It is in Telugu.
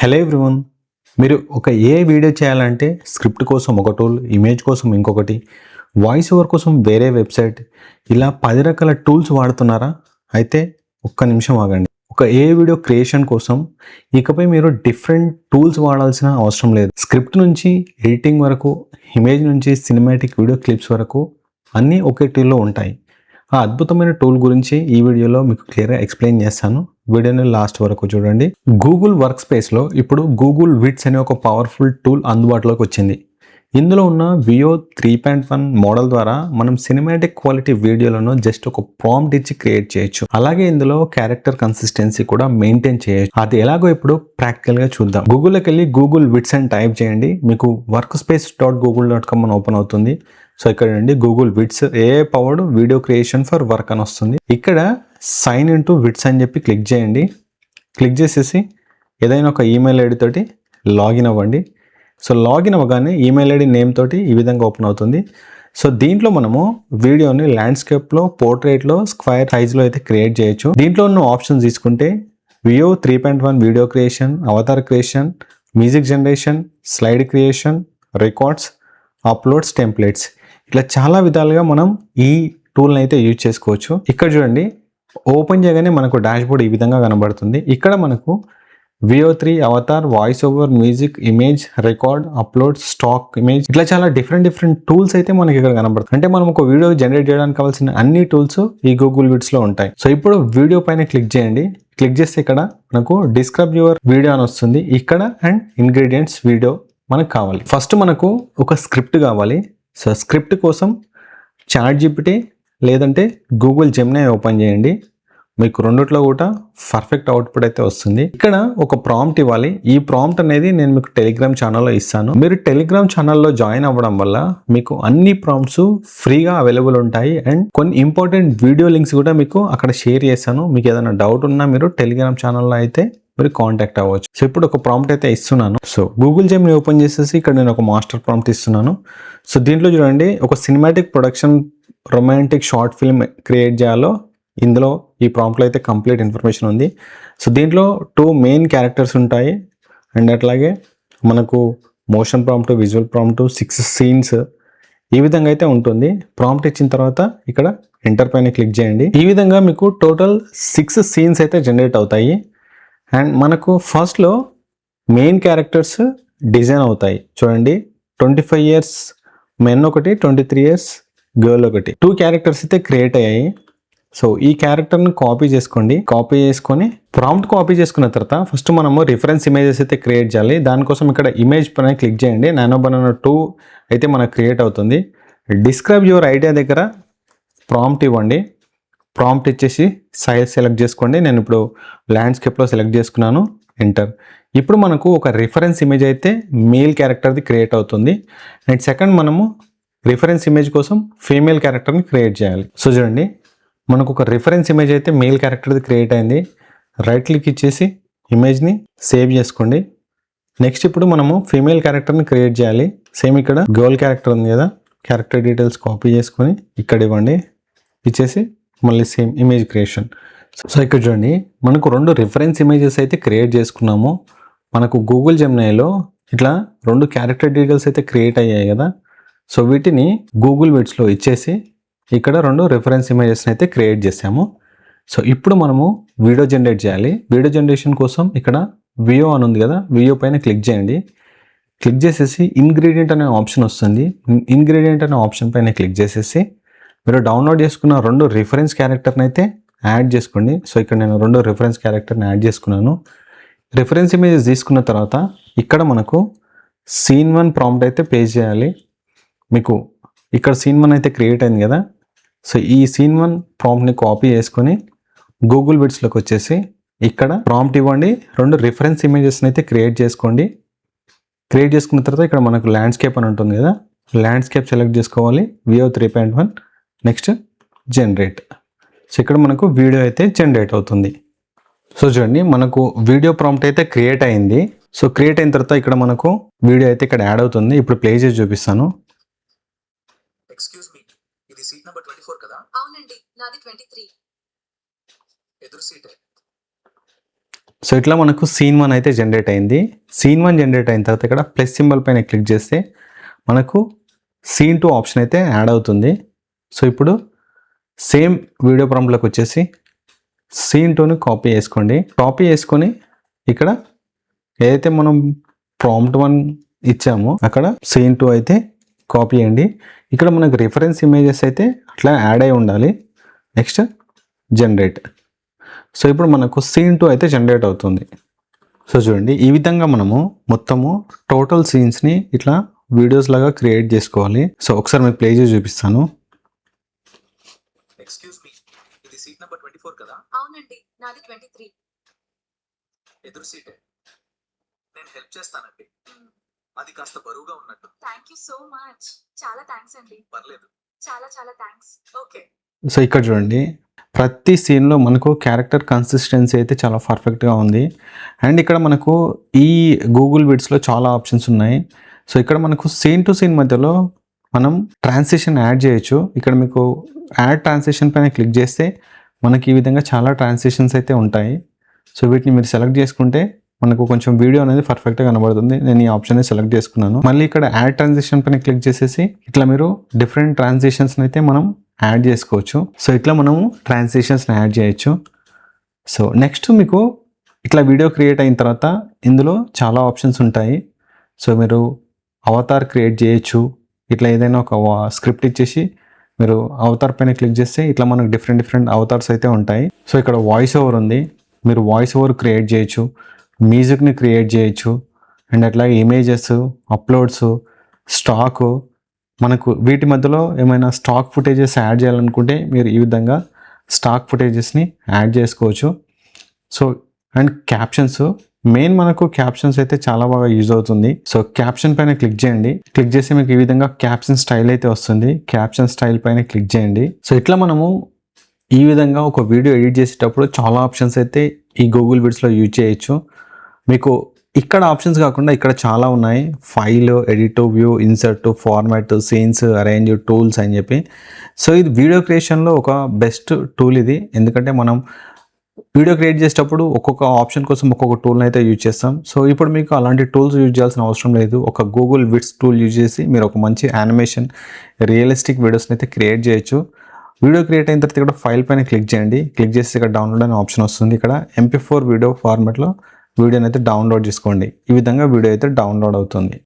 హలో ఎవ్రీవన్, మీరు ఒక వీడియో చేయాలంటే స్క్రిప్ట్ కోసం ఒక టూల్, ఇమేజ్ కోసం ఇంకొకటి, వాయిస్ ఓవర్ కోసం వేరే వెబ్సైట్, ఇలా 10 రకాల టూల్స్ వాడుతున్నారా? అయితే ఒక్క నిమిషం ఆగండి. ఒక వీడియో క్రియేషన్ కోసం ఇకపై మీరు డిఫరెంట్ టూల్స్ వాడాల్సిన అవసరం లేదు. స్క్రిప్ట్ నుంచి ఎడిటింగ్ వరకు, ఇమేజ్ నుంచి సినిమాటిక్ వీడియో క్లిప్స్ వరకు అన్నీ ఒకే టూల్లో ఉంటాయి. ఆ అద్భుతమైన టూల్ గురించి ఈ వీడియోలో మీకు క్లియర్గా ఎక్స్ప్లెయిన్ చేస్తాను. వీడియోని లాస్ట్ వరకు చూడండి. గూగుల్ వర్క్ స్పేస్లో ఇప్పుడు గూగుల్ విడ్స్ అనే ఒక పవర్ఫుల్ టూల్ అందుబాటులోకి వచ్చింది. ఇందులో ఉన్న వియో 3.1 మోడల్ ద్వారా మనం సినిమాటిక్ క్వాలిటీ వీడియోలను జస్ట్ ఒక ప్రాంప్ట్ ఇచ్చి క్రియేట్ చేయొచ్చు. అలాగే ఇందులో క్యారెక్టర్ కన్సిస్టెన్సీ కూడా మెయింటైన్ చేయొచ్చు. అది ఎలాగో ఇప్పుడు ప్రాక్టికల్గా చూద్దాం. గూగుల్లోకి వెళ్ళి గూగుల్ విడ్స్ అని టైప్ చేయండి. మీకు workspace.google.com అని ఓపెన్ అవుతుంది. సో ఇక్కడ నుండి Google Vids powered video creation for work అని వస్తుంది. ఇక్కడ సైన్ ఇన్ టు విడ్స్ అని చెప్పి క్లిక్ చేయండి. క్లిక్ చేసేసి ఏదైనా ఒక ఈమెయిల్ ఐడి తోటి లాగిన్ అవ్వండి. సో లాగిన్ అవ్వగానే ఈమెయిల్ ఐడి నేమ్ తోటి ఈ విధంగా ఓపెన్ అవుతుంది. సో దీంట్లో మనము వీడియోని ల్యాండ్స్కేప్లో, పోర్ట్రేట్లో, స్క్వేర్ సైజ్లో అయితే క్రియేట్ చేయొచ్చు. దీంట్లో ఉన్న ఆప్షన్స్ తీసుకుంటే Veo 3.1 video creation, Avatar creation, music generation, slide creation, records, uploads, templates, ఇట్లా చాలా విధాలుగా మనం ఈ టూల్ని అయితే యూజ్ చేసుకోవచ్చు. ఇక్కడ చూడండి, ఓపెన్ చేయగానే మనకు డాష్బోర్డ్ ఈ విధంగా కనబడుతుంది. ఇక్కడ మనకు Veo 3, Avatar, voice over, music, image, record, upload, stock image, ఇట్లా చాలా డిఫరెంట్ టూల్స్ అయితే మనకి ఇక్కడ కనబడుతుంది. అంటే మనం ఒక వీడియో జనరేట్ చేయడానికి కావాల్సిన అన్ని టూల్స్ ఈ గూగుల్ విడ్స్లో ఉంటాయి. సో ఇప్పుడు వీడియో పైన క్లిక్ చేయండి. క్లిక్ చేస్తే ఇక్కడ మనకు డిస్క్రైబ్ యువర్ వీడియో అని వస్తుంది. ఇక్కడ అండ్ ఇంగ్రీడియంట్స్ వీడియో మనకు కావాలి. ఫస్ట్ మనకు ఒక స్క్రిప్ట్ కావాలి. సో స్క్రిప్ట్ కోసం చాట్‌జిపిటి లేదంటే గూగుల్ జెమినీ ఓపెన్ చేయండి. మీకు రెండిట్లో కూడా పర్ఫెక్ట్ అవుట్పుట్ అయితే వస్తుంది. ఇక్కడ ఒక ప్రాంప్ట్ ఇవ్వాలి. ఈ ప్రాంప్ట్ అనేది నేను మీకు టెలిగ్రామ్ ఛానల్లో ఇస్తాను. మీరు టెలిగ్రామ్ ఛానల్లో జాయిన్ అవ్వడం వల్ల మీకు అన్ని ప్రాంప్ట్స్ ఫ్రీగా అవైలబుల్ ఉంటాయి. అండ్ కొన్ని ఇంపార్టెంట్ వీడియో లింక్స్ కూడా మీకు అక్కడ షేర్ చేస్తాను. మీకు ఏదైనా డౌట్ ఉన్నా మీరు టెలిగ్రామ్ ఛానల్లో అయితే మీరు కాంటాక్ట్ అవ్వచ్చు. సో ఇప్పుడు ఒక ప్రాంప్ట్ అయితే ఇస్తున్నాను. సో గూగుల్ జెమినీ ఓపెన్ చేసేసి ఇక్కడ నేను ఒక మాస్టర్ ప్రాంప్ట్ ఇస్తున్నాను. సో దీంట్లో చూడండి, ఒక cinematic production romantic short film create చేయాలో ఇందులో ఈ ప్రాంప్ట్లో అయితే కంప్లీట్ ఇన్ఫర్మేషన్ ఉంది. సో దీంట్లో 2 మెయిన్ క్యారెక్టర్స్ ఉంటాయి. అండ్ అట్లాగే మనకు motion prompt, visual prompt, 6 scenes ఈ విధంగా అయితే ఉంటుంది. ప్రాంప్ట్ ఇచ్చిన తర్వాత ఇక్కడ ఎంటర్ పైన క్లిక్ చేయండి. ఈ విధంగా మీకు టోటల్ 6 సీన్స్ అయితే జనరేట్ అవుతాయి. అండ్ మనకు ఫస్ట్లో మెయిన్ క్యారెక్టర్స్ డిజైన్ అవుతాయి. చూడండి, 25 ఇయర్స్ మెన్ ఒకటి, 23 ఇయర్స్ గర్ల్ ఒకటి, 2 క్యారెక్టర్స్ అయితే క్రియేట్ అయ్యాయి. సో ఈ క్యారెక్టర్ని కాపీ చేసుకోండి. కాపీ చేసుకొని ప్రాంప్ట్ కాపీ చేసుకున్న తర్వాత ఫస్ట్ మనము రిఫరెన్స్ ఇమేజెస్ అయితే క్రియేట్ చేయాలి. దానికోసం ఇక్కడ ఇమేజ్ పైన క్లిక్ చేయండి. నానో బనానా 2 అయితే మనకు క్రియేట్ అవుతుంది. డిస్క్రైబ్ యువర్ ఐడియా దగ్గర ప్రాంప్ట్ ఇవ్వండి. ప్రాంప్ట్ ఇచ్చేసి సైజ్ సెలెక్ట్ చేసుకోండి. నేను ఇప్పుడు ల్యాండ్స్కేప్లో సెలెక్ట్ చేసుకున్నాను. ఎంటర్. ఇప్పుడు మనకు ఒక రిఫరెన్స్ ఇమేజ్ అయితే మేల్ క్యారెక్టర్ది క్రియేట్ అవుతుంది. అండ్ సెకండ్ మనము రిఫరెన్స్ ఇమేజ్ కోసం ఫీమేల్ క్యారెక్టర్ని క్రియేట్ చేయాలి. సో చూడండి, మనకు ఒక రిఫరెన్స్ ఇమేజ్ అయితే మేల్ క్యారెక్టర్ది క్రియేట్ అయింది. రైట్ క్లిక్ ఇచ్చేసి ఇమేజ్ని సేవ్ చేసుకోండి. నెక్స్ట్ ఇప్పుడు మనము ఫీమేల్ క్యారెక్టర్ని క్రియేట్ చేయాలి. సేమ్ ఇక్కడ గర్ల్ క్యారెక్టర్ ఉంది కదా, క్యారెక్టర్ డీటెయిల్స్ కాపీ చేసుకొని ఇక్కడ ఇవ్వండి. ఇచ్చేసి మళ్ళీ సేమ్ ఇమేజ్ క్రియేషన్. సో ఇక్కడ చూడండి, మనకు 2 రిఫరెన్స్ ఇమేజెస్ అయితే క్రియేట్ చేసుకున్నాము. మనకు గూగుల్ జెమినీలో ఇట్లా 2 క్యారెక్టర్ డీటెయిల్స్ అయితే క్రియేట్ అయ్యాయి కదా. సో వీటిని గూగుల్ విడ్స్లో ఇచ్చేసి ఇక్కడ 2 రిఫరెన్స్ ఇమేజెస్ని అయితే క్రియేట్ చేసాము. సో ఇప్పుడు మనము వీడియో జనరేట్ చేయాలి. వీడియో జనరేషన్ కోసం ఇక్కడ వియో అని ఉంది కదా, వియో పైన క్లిక్ చేయండి. క్లిక్ చేసేసి ఇంగ్రీడియంట్ అనే ఆప్షన్ వస్తుంది. ఇంగ్రీడియంట్ అనే ఆప్షన్ పైన క్లిక్ చేసేసి మీరు డౌన్లోడ్ చేసుకున్న 2 రిఫరెన్స్ క్యారెక్టర్ని అయితే యాడ్ చేసుకోండి. సో ఇక్కడ నేను 2 రిఫరెన్స్ క్యారెక్టర్ని యాడ్ చేసుకున్నాను. రిఫరెన్స్ ఇమేజెస్ తీసుకున్న తర్వాత ఇక్కడ మనకు సీన్ 1 ప్రాంప్ట్ అయితే పే చేయాలి. మీకు ఇక్కడ సీన్ 1 అయితే క్రియేట్ అయింది కదా. సో ఈ సీన్ 1 ప్రాంప్ట్ని కాపీ చేసుకొని గూగుల్ విడ్స్లోకి వచ్చేసి ఇక్కడ ప్రాంప్ట్ ఇవ్వండి. 2 రిఫరెన్స్ ఇమేజెస్ని అయితే క్రియేట్ చేసుకోండి. క్రియేట్ చేసుకున్న తర్వాత ఇక్కడ మనకు ల్యాండ్స్కేప్ అని ఉంటుంది కదా, ల్యాండ్స్కేప్ సెలెక్ట్ చేసుకోవాలి. Veo 3.1 next generate. సో ఇక్కడ మనకు వీడియో అయితే జనరేట్ అవుతుంది. సో చూడండి, మనకు వీడియో ప్రాంప్ట్ అయితే క్రియేట్ అయింది. సో క్రియేట్ అయిన తర్వాత ఇక్కడ మనకు వీడియో అయితే ఇక్కడ యాడ్ అవుతుంది. ఇప్పుడు ప్లే చేసి చూపిస్తాను. ఎక్స్క్యూజ్ మీ, ఇది సీట్ నంబర్ 24 కదా? అవునండి, నాది 23. ఎదురు సీటే. సో ఇట్లా మనకు సీన్ 1 అయితే జనరేట్ అయింది. సీన్ 1 జనరేట్ అయిన తర్వాత ఇక్కడ ప్లస్ సింబల్ పైన క్లిక్ చేస్తే మనకు సీన్ 2 ఆప్షన్ అయితే యాడ్ అవుతుంది. సో ఇప్పుడు సేమ్ వీడియో ప్రాంప్ట్లోకి వచ్చేసి సీన్ 2ని కాపీ చేసుకోండి. కాపీ చేసుకొని ఇక్కడ ఏదైతే మనం ప్రాంప్ట్ 1 ఇచ్చామో అక్కడ సీన్ 2 అయితే కాపీ చేయండి. ఇక్కడ మనకు రిఫరెన్స్ ఇమేజెస్ అయితే అట్లా యాడ్ అయి ఉండాలి. Next generate. సో ఇప్పుడు మనకు సీన్ 2 అయితే జనరేట్ అవుతుంది. సో చూడండి, ఈ విధంగా మనము మొత్తము టోటల్ సీన్స్ని ఇట్లా వీడియోస్ లాగా క్రియేట్ చేసుకోవాలి. సో ఒకసారి మీకు ప్లే చేసి చూపిస్తాను. ఎక్స్క్యూజ్ మీ, ఇది సీట్ నెంబర్ 24 కదా? అవునండి, నాది 23. ఎదురు సీటే. నేను హెల్ప్ చేస్తానండి. అది కాస్త బరువుగా ఉన్నట్టు. Thank you so much. చాలా థ్యాంక్స్ అండి. పర్లేదు. చాలా చాలా థ్యాంక్స్. ఓకే. సో ఇక్కడ చూడండి, ప్రతి సీన్లో మనకు క్యారెక్టర్ కన్సిస్టెన్సీ అయితే చాలా పర్ఫెక్ట్గా ఉంది. అండ్ ఇక్కడ మనకు ఈ గూగుల్ విడ్స్లో చాలా ఆప్షన్స్ ఉన్నాయి. సో ఇక్కడ మనకు సీన్ టు సీన్ మధ్యలో మనం ట్రాన్సిషన్ యాడ్ చేయొచ్చు. ఇక్కడ మీకు యాడ్ ట్రాన్సిషన్ పైన క్లిక్ చేస్తే మనకి ఈ విధంగా చాలా ట్రాన్సిషన్స్ అయితే ఉంటాయి. సో వీటిని మీరు సెలెక్ట్ చేసుకుంటే మనకు కొంచెం వీడియో అనేది పర్ఫెక్ట్గా కనబడుతుంది. నేను ఈ ఆప్షన్ సెలెక్ట్ చేసుకున్నాను. మళ్ళీ ఇక్కడ యాడ్ ట్రాన్సిషన్ పైన క్లిక్ చేసేసి ఇట్లా మీరు డిఫరెంట్ ట్రాన్సిషన్స్ అయితే మనం యాడ్ చేసుకోవచ్చు. సో ఇట్లా మనము ట్రాన్సిషన్స్ని యాడ్ చేయొచ్చు. సో నెక్స్ట్ మీకు ఇట్లా వీడియో క్రియేట్ అయిన తర్వాత ఇందులో చాలా ఆప్షన్స్ ఉంటాయి. సో మీరు అవతార్ క్రియేట్ చేయొచ్చు. ఇట్లా ఏదైనా ఒక స్క్రిప్ట్ ఇచ్చేసి మీరు అవతార్ పైన క్లిక్ చేస్తే ఇట్లా మనకు డిఫరెంట్ అవతార్స్ అయితే ఉంటాయి. సో ఇక్కడ వాయిస్ ఓవర్ ఉంది. మీరు వాయిస్ ఓవర్ క్రియేట్ చేయొచ్చు, మ్యూజిక్ని క్రియేట్ చేయొచ్చు, అండ్ అట్లాగే ఇమేజెస్, అప్లోడ్స్, స్టాకు, మనకు వీటి మధ్యలో ఏమైనా స్టాక్ ఫుటేజెస్ యాడ్ చేయాలనుకుంటే మీరు ఈ విధంగా స్టాక్ ఫుటేజెస్ని యాడ్ చేసుకోవచ్చు. సో అండ్ క్యాప్షన్స్, మెయిన్ మనకు క్యాప్షన్స్ అయితే చాలా బాగా యూజ్ అవుతుంది. సో క్యాప్షన్ పైన క్లిక్ చేయండి. క్లిక్ చేసి మీకు ఈ విధంగా క్యాప్షన్ స్టైల్ అయితే వస్తుంది. క్యాప్షన్ స్టైల్ పైన క్లిక్ చేయండి. సో ఇట్లా మనము ఈ విధంగా ఒక వీడియో ఎడిట్ చేసేటప్పుడు చాలా ఆప్షన్స్ అయితే ఈ గూగుల్ విడ్స్లో యూజ్ చేయొచ్చు. మీకు ఇక్కడ ఆప్షన్స్ కాకుండా ఇక్కడ చాలా ఉన్నాయి. File, edit, view, insert, format, scenes, arrange, tools అని చెప్పి. సో ఇది వీడియో క్రియేషన్లో ఒక బెస్ట్ టూల్ ఇది. ఎందుకంటే మనం వీడియో క్రియేట్ చేసేటప్పుడు ఒక్కొక్క ఆప్షన్ కోసం ఒక్కొక్క టూల్ని అయితే యూజ్ చేస్తాం. సో ఇప్పుడు మీకు అలాంటి టూల్స్ యూజ్ చేయాల్సిన అవసరం లేదు. ఒక గూగుల్ విడ్స్ టూల్ యూజ్ చేసి మీరు ఒక మంచి యానిమేషన్, రియలిస్టిక్ వీడియోస్ని అయితే క్రియేట్ చేయొచ్చు. వీడియో క్రియేట్ అయిన తర్వాత ఇక్కడ ఫైల్ పైన క్లిక్ చేయండి. క్లిక్ చేసి ఇక్కడ డౌన్లోడ్ అనే ఆప్షన్ వస్తుంది. ఇక్కడ MP4 వీడియో ఫార్మాట్లో వీడియోని అయితే డౌన్లోడ్ చేసుకోండి. ఈ విధంగా వీడియో అయితే డౌన్లోడ్ అవుతుంది.